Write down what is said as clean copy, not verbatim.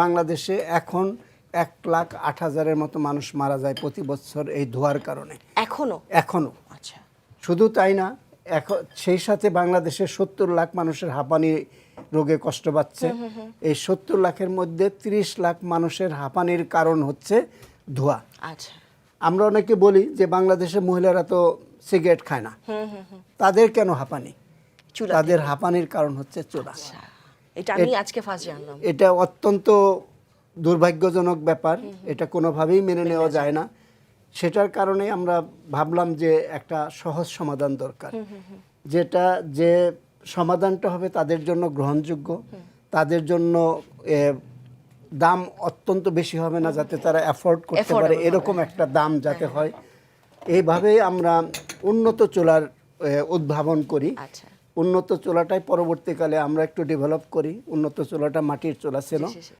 বাংলাদেশে এখন 1,08,000-এর মতো মানুষ মারা যায় প্রতি বছর এই ধোঁয়ার কারণে। এখনো আচ্ছা। শুধু তাই না, এখন সেই সাথে বাংলাদেশে 70 লাখ মানুষের হাঁপানি রোগে কষ্ট পাচ্ছে। এই 70 লাখের মধ্যে 30 লাখ মানুষের হাঁপানির কারণ হচ্ছে ধোঁয়া। আচ্ছা। আমরা অনেকে বলি যে বাংলাদেশে মহিলারা তো সিগারেট খায় না, তাদের কেন হাঁপানি? তাদের হাঁপানির কারণ হচ্ছে চুলা। এটা আমি আজকে ফার্স্ট জানলাম। এটা অত্যন্ত দুর্ভাগ্যজনক ব্যাপার, এটা কোনোভাবেই মেনে নেওয়া যায় না। সেটার কারণে আমরা ভাবলাম যে একটা সহজ সমাধান দরকার, যেটা যে সমাধানটা হবে তাদের জন্য গ্রহণযোগ্য, তাদের জন্য দাম অত্যন্ত বেশি হবে না, যাতে তারা অ্যাফোর্ড করতে পারে এরকম একটা দাম যাতে হয়। এইভাবেই আমরা উন্নত চুলার উদ্ভাবন করি। আচ্ছা। উন্নত চুলাটাই পরবর্তীকালে আমরা একটু ডেভেলপ করি। উন্নত চুলাটা মাটির চুলা ছিল,